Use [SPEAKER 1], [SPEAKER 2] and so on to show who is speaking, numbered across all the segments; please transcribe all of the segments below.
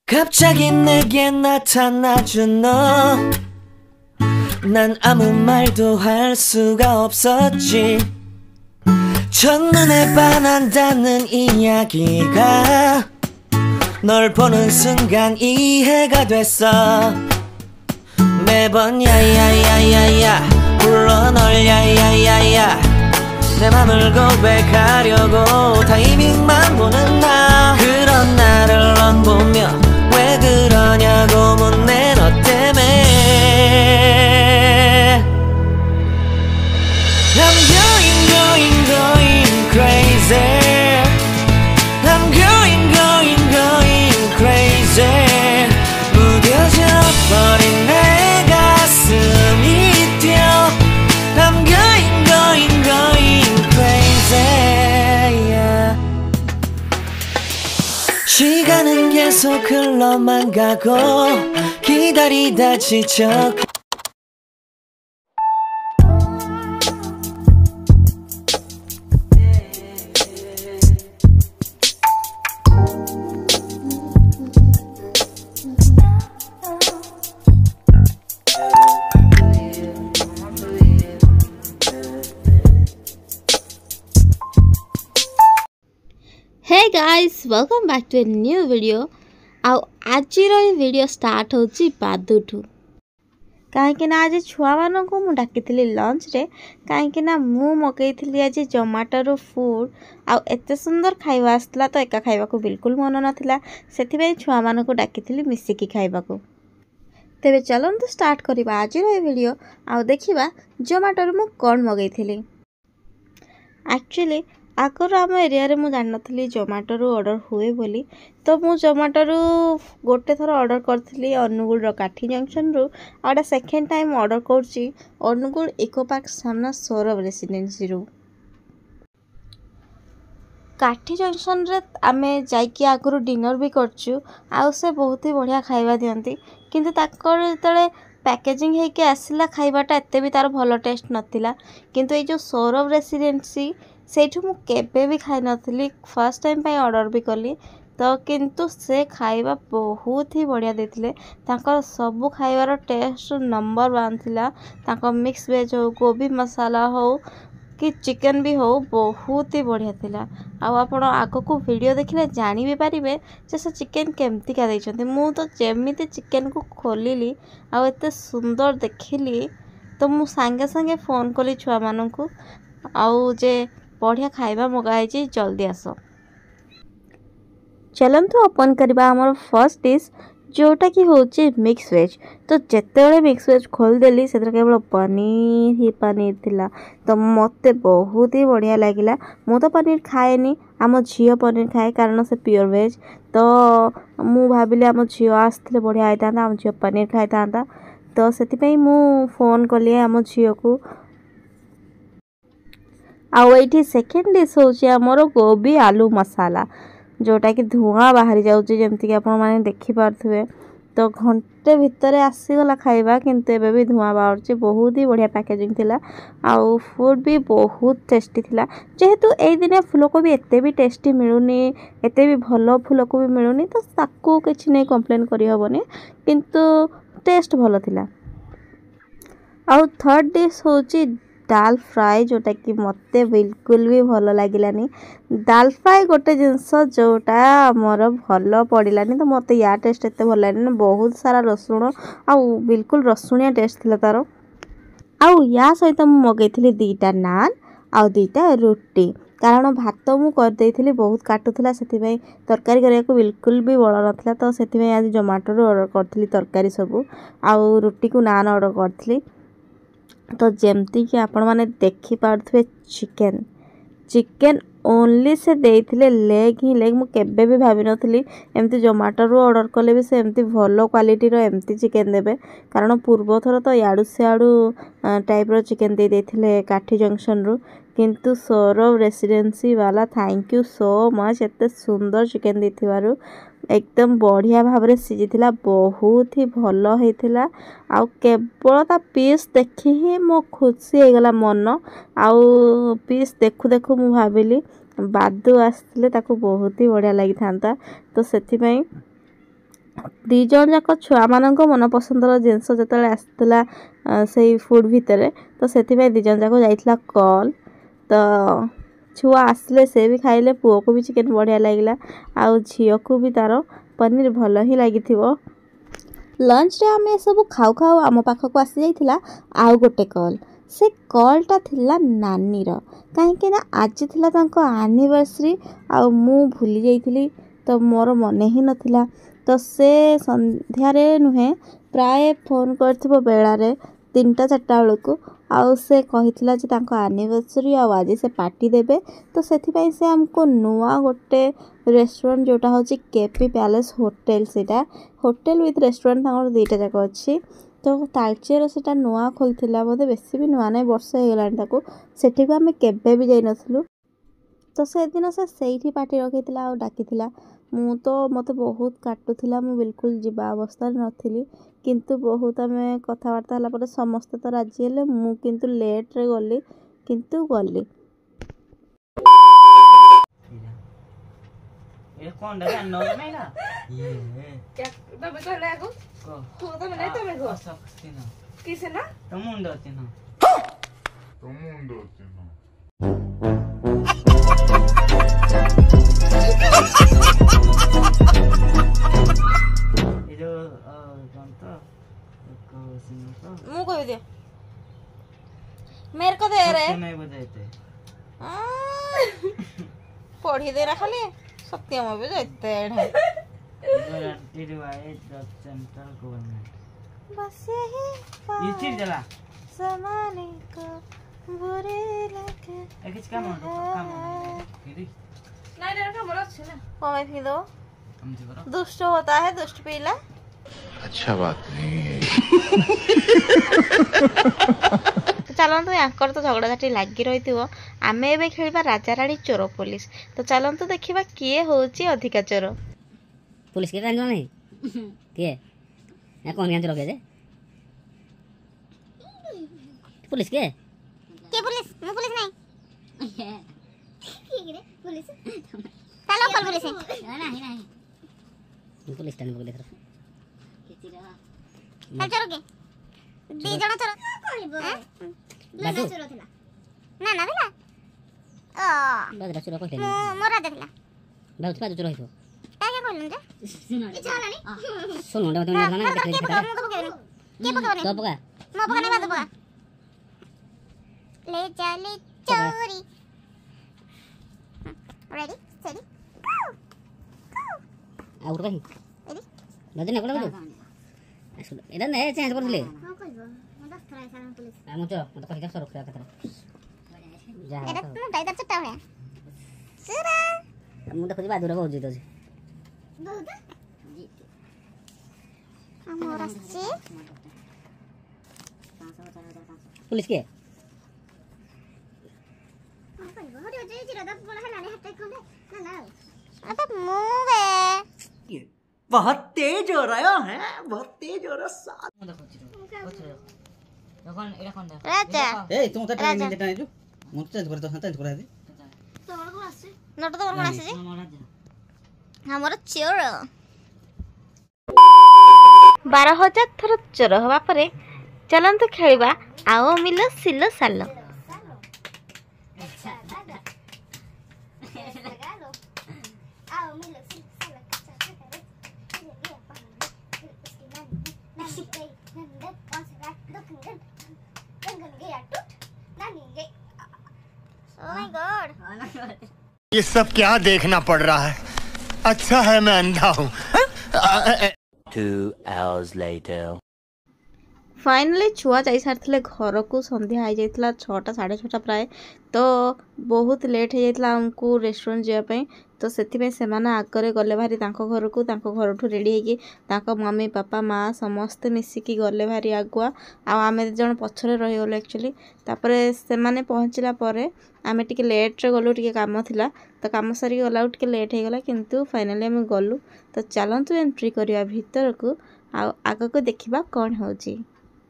[SPEAKER 1] 갑자기 내게 나타나준 너, 난 아무 말도 할 수가 없었지. 첫눈에 반한다는 이야기가 널 보는 순간 이해가 됐어. 매번 야야야야야 불러 널 야야야야, 내 맘을 고백하려고 타이밍만 보는 나. 그런 나를 넌 보며 왜 그러냐고 묻네. 너 때문에 I'm going crazy. I'm going crazy. 무뎌져 버린 내 가슴이 뛰어. I'm going crazy, yeah. 시간은 계속 흘러만 가고 기다리다 지쳐.
[SPEAKER 2] Hey guys, welcome back to a new video. आजिर video start होची बादुठू कहीं आज छुआ मानक मु डाकी लंच रे कहीं मु मगई आज जोमाटो फूड आते सुंदर खाଇବା आसला तो एका खाइबा को बिल्कुल मन नाथिला से छुआ मानक डाकी मिसिकी खाइबा को। तेबे चलନ୍ତୁ स्टार्ट करबा आज वीडियो आउ देखिबा जोमाटो मु कौन मगई। एक्चुअली आगर आम एरिया रे मु जान नथली जोमाटो ऑर्डर हुए बोली, तो मु जोमाटो गोटे थर ऑर्डर करथली अनुगुल काठी जंक्शन रु आउटा सेकेंड टाइम ऑर्डर करची अनुगुल इको पार्क सामना सौरभ रेसिडेंसी रु। काठी जंक्शन रे आमे जाइकी आगुरु डिनर भी करचु आउ से बहुत ही बढ़िया खाइबा दियंती, किंतु ताकर जेतले पैकेजिंग है कि आसला खाइबाटा एते भी तार भलो टेस्ट नथिला। किंतु ए जो सौरभ रेसिडेंसी सेठू मु केबे भी खाई नथली, फर्स्ट टाइम पे ऑर्डर भी कली तो किंतु से खाइबा बहुत ही बढ़िया देथिले। ताकर सब खाइबार टेस्ट नंबर 1 थिला। ताकर मिक्स वेज हो, गोभी मसाला हो कि चिकन भी हो, बहुत ही बढ़िया थिला। आ आपण आगो को वीडियो देखिले जानि भी पारिबे जे से चिकन केमती का दैछन्ते। मु तो जेमिति चिकन को खोलिली आ एते सुंदर देखिली तो मु संगे संगे फोन कली छुआ माननकु आउ जे बढ़िया खाइबा मगाई जल्दी आस। चलନ୍ତୁ ओपन करबा हमर फर्स्ट डिश जोटा कि होची मिक्स वेज। तो जेतेबेले मिक्स वेज खोल देली से केवल पनीर ही पनीर थिला, तो मते बहुत ही बढ़िया लागिला। मु तो पनीर खाएनी, आम झियो पनीर खाए कारण से प्योर वेज। तो मु भाबिले आम झियो आसथिले बढ़िया आइता, आम झियो पनीर खाइता, तो सेति मु फोन कली आम झियो को। आउ ये सेकेंड डिश होची हमर गोभी आलू मसाला जोटा कि धुआं बाहरी जाउची जेमति कि आपण माने देखि पारथुवे। तो घंटे भितर आसीगला खाइबा किंतु एबे भी धुआं बाहरची। बहुत ही बढ़िया पैकेजिंग थिला आउ फूड भी बहुत टेस्टी थिला। जेहेतु एई दिने फूलकोबी एते भी टेस्टी मिलुनी, एते भी भलो फूलकोबी मिलुनी, तो ताकू किछि नै कंप्लेन करि हबनी, किंतु टेस्ट भलो थिला। आउ थर्ड डिश होची दाल फ्राई जोटा कि मते बिल्कुल भी भलो लागिलानी। दाल फ्राई गोटे जिनस जोटा मोर भलो पड़िलानी, तो मते या टेस्ट एते भलो लागनी। बहुत सारा रसुण आउ बिल्कुल रसुणिया टेस्ट थिला तारो। आउ या सहित मु मगैथिली 2टा नान आउ 2टा रोटी, कारण भात मु कर देइथिली बहुत काटुथला सेति तरकारी करिया को बिल्कुल भी बळ नथला। तो सेति आज जोमाटो रो ऑर्डर करथिली तरकारी सब आउ रोटी को नान ऑर्डर करथिली। तो जेमती कि आपण माने देखि पारथुवे chicken chicken only say देइथिले leg ही लेग। मु केबे भी भाबी नथली एमती जोमाटो रो ऑर्डर कले भी से एमती भलो क्वालिटी रो एमती चिकन देबे, कारण पूर्व थर तो याडू सियाडू टाइप रो चिकन दे देथिले काठी जंक्शन रो। किंतु सौरभ रेसिडेंसी वाला थैंक यू सो मच, एते सुंदर चिकन देथिबारु। एकदम बढ़िया भाव में सीझी, बहुत ही भल होता। आउ केवल ता पीस देखी ही मो खुशी हो गला मन। आउ पीस देखु देखु मु भाविली बादू आसते बहुत ही बढ़िया लगी था। तो से ଦି ଜଣ ଯାକ ଛୁଆମାନଙ୍କ ମନପସନ୍ଦର ଜିନିଷ ଯେତେବେଳେ ଆସିଥିଲା ସେଇ ଫୁଡ଼୍ ଭିତରେ ତ ସେଥିପାଇଁ ଦି ଜଣ ଯାକ ଯାଇଥିଲା କଲ୍। ତ ଛୁଆ ଆସିଲେ ସେ ବି ଖାଇଲେ, ପୁଅକୁ ବି ଚିକେନ୍ ବଢ଼ିଆ ଲାଗିଲା ଆଉ ଝିଅକୁ ବି ତା'ର ପନିର ଭଲ ହିଁ ଲାଗିଥିବ। ଲଞ୍ଚରେ ଆମେ ଏସବୁ ଖାଉ ଖାଉ ଆମ ପାଖକୁ ଆସିଯାଇଥିଲା ଆଉ ଗୋଟେ କଲ୍। ସେ କଲ୍ଟା ଥିଲା ନାନୀର, କାହିଁକିନା ଆଜି ଥିଲା ତାଙ୍କ ଆନିଭର୍ସରୀ ଆଉ ମୁଁ ଭୁଲି ଯାଇଥିଲି, ତ ମୋର ମନେ ହିଁ ନଥିଲା। ତ ସେ ସନ୍ଧ୍ୟାରେ ନୁହେଁ ପ୍ରାୟ ଫୋନ୍ କରିଥିବ ବେଳାରେ 3ଟା 4ଟା ବେଳକୁ, ଆଉ ସେ କହିଥିଲା ଯେ ତାଙ୍କ ଆନିଭର୍ସରୀ ଆଉ ଆଜି ସେ ପାର୍ଟି ଦେବେ। ତ ସେଥିପାଇଁ ସେ ଆମକୁ ନୂଆ ଗୋଟେ ରେଷ୍ଟୁରାଣ୍ଟ ଯେଉଁଟା ହେଉଛି କେପି ପ୍ୟାଲେସ୍ ହୋଟେଲ, ସେଇଟା ହୋଟେଲ ୱିଥ୍ ରେଷ୍ଟୁରାଣ୍ଟ ତାଙ୍କର 2ଟା ଯାକ ଅଛି। ତ ତାଳଚେର ସେଇଟା ନୂଆ ଖୋଲିଥିଲା ବୋଧେ, ବେଶୀ ବି ନୂଆ ନାହିଁ, ବର୍ଷେ ହେଇଗଲାଣି ତାକୁ। ସେଠିକୁ ଆମେ କେବେ ବି ଯାଇନଥିଲୁ। ତ ସେଦିନ ସେ ସେଇଠି ପାର୍ଟି ରଖିଥିଲା ଆଉ ଡାକିଥିଲା। ମୋତେ ବହୁତ କାଟୁଥିଲା, ମୁଁ ବିଲକୁଲ ଯିବା ଅବସ୍ଥାରେ ନଥିଲି, କିନ୍ତୁ ବହୁତ ଆମେ କଥାବାର୍ତ୍ତା ହେଲା ପରେ ସମସ୍ତେ ତ ରାଜି ହେଲେ। ମୁଁ କିନ୍ତୁ ଲେଟ୍ରେ ଗଲି, କିନ୍ତୁ ଗଲି। मुझे दे मेरे को दे रे पढ़ी दे रहा खाली सत्यम भी देते हैं बस यही ज़माने को बुरे लगे नहीं दो दुष्ट होता है दुष्ट पीला
[SPEAKER 3] अच्छा बात नहीं है।
[SPEAKER 2] चलतु याकर तो झगड़ाझाटी लगी रही आम ए खेल राजा राणी चोर पुलिस। तो चलतु देखा किए होची अधिका चोर।
[SPEAKER 4] पुलिस के जान नहीं किए ना कौन गांच लगे पुलिस के
[SPEAKER 5] पुलिस मु पुलिस नहीं पुलिस चलो कल पुलिस नहीं
[SPEAKER 4] पुलिस टाइम बोले
[SPEAKER 5] चल चलो के दी जण चलो ना चोर थिला ना ना थिला
[SPEAKER 4] बाजरा चोर कहले
[SPEAKER 5] मो राजा थिला
[SPEAKER 4] बहुत बाजरा चोर हितो
[SPEAKER 5] ताके कहलुन जे इच्छा हलानी
[SPEAKER 4] सुन मुंडा मत ना
[SPEAKER 5] के पका मु तो पका के पका
[SPEAKER 4] तो पका
[SPEAKER 5] मो पका नहीं बात पका ले चली चोरी रेडी steady
[SPEAKER 4] आउट कहीं
[SPEAKER 5] रेडी
[SPEAKER 4] बदे ना कोला एदा नै चेंज कर दिले
[SPEAKER 5] हां कहबो मो दस थरा सारा पुलिस
[SPEAKER 4] हम तो मत कहि जा सुरक्षा कतरा जा
[SPEAKER 5] एदा तू टाइटर चट्टा होया सुरा
[SPEAKER 4] मु देखो बादुरा बहुत जीत अछि
[SPEAKER 5] बहुत हमर से
[SPEAKER 4] पुलिस के
[SPEAKER 1] बहुत तेज हो रहा है, बहुत तेज हो रहा साथ।
[SPEAKER 5] राजा
[SPEAKER 6] ए तुम तो ट्रेन में देटा जो मु चेंज कर तो चेंज करा दे
[SPEAKER 5] तोर को आसे नट तोर को आसे जे हमर चोर
[SPEAKER 2] 12,000 थर चोर हवा परे चलंतु खेलिबा आओ मिलो सिलो सालो।
[SPEAKER 3] ये सब क्या देखना पड़ रहा है? अच्छा है मैं अंधा हूँ।
[SPEAKER 1] 2 hours later.
[SPEAKER 2] फाइनाली छुआ जाई सारथिले घर को संध्या हो जाइतला 6टा 6:30 प्राय। तो बहुत लेट हो जाइतला हमको रेस्टोरेंट जाय तो सेथिबे सेमाने आगरे गले भारी तांको घरठू रेडी हेकी तांको मम्मी पापा माँ समस्ते मिसिकी गले भारी आगुआ आमे जण पछरे रही गलो एक्चुअली। तापरे सेमाने पहुँचला परे आमे टिके लेट रे गलु टिके काम थिला तो काम सारी गला टिके लेट हो गला किंतु फाइनाली आमे गलु। तो चलंतु एंट्री करिया भीतर को आग को देखिबा कोन होची।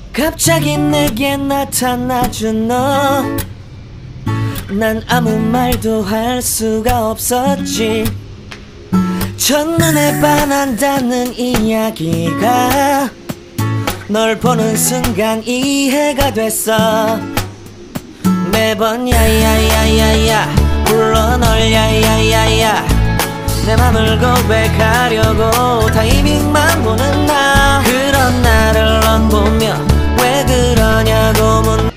[SPEAKER 1] 갑자기 내게 나타나준 너 난 아무 말도 할 수가 없었지
[SPEAKER 7] 첫눈에 반한다는 이야기가 널 보는 순간 이해가 됐어. 매번 야야야야야 불러 널 야야야야 내 맘을 고백하려고 타이밍만 보는 나. 그런 나를 넌 보며 왜 그러냐고 묻는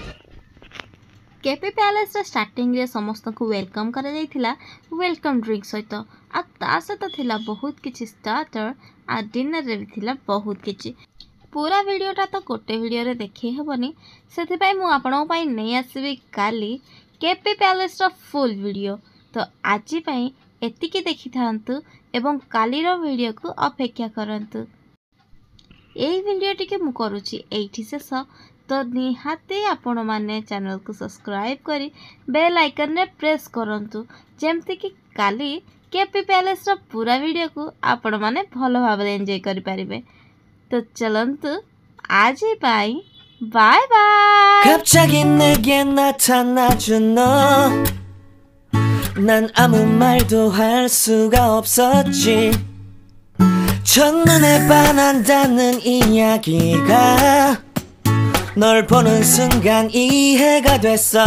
[SPEAKER 2] केपी पैलेस स्टार्टिंग रे समस्त को वेलकम करा जाइथिला वेलकम ड्रिंक सहित आ ता सहित थिला बहुत किछि स्टार्टर आ डिनर रे भी थिला बहुत किछि। पूरा वीडियोटा तो गोटे वीडियो रे देखि हेबनी सेथिपाई मु आपणो पाई नै आसीबी काली केपी पैलेस रो फुल वीडियो। तो आजि पाई एतिकी देखि थांतु एवं काली रो वीडियो को अपेक्षा करंतु। एई वीडियो टिके मु करूची एठी शेष। तो निहाती आपण माने चैनल को सब्सक्राइब करी बेल आइकन रे प्रेस करंतु जेमति कि काली केपी पैलेस रो पूरा वीडियो को आपण माने भलो भाबरे एन्जॉय करि परिबे। तो चलंतु आज ही बाय बाय बाय।
[SPEAKER 7] 갑자기 내게 나타나준 너 난 아무 말도 할 수가 없었지. 첫눈에 반한다는 이야기가 널 보는 순간 이해가 됐어.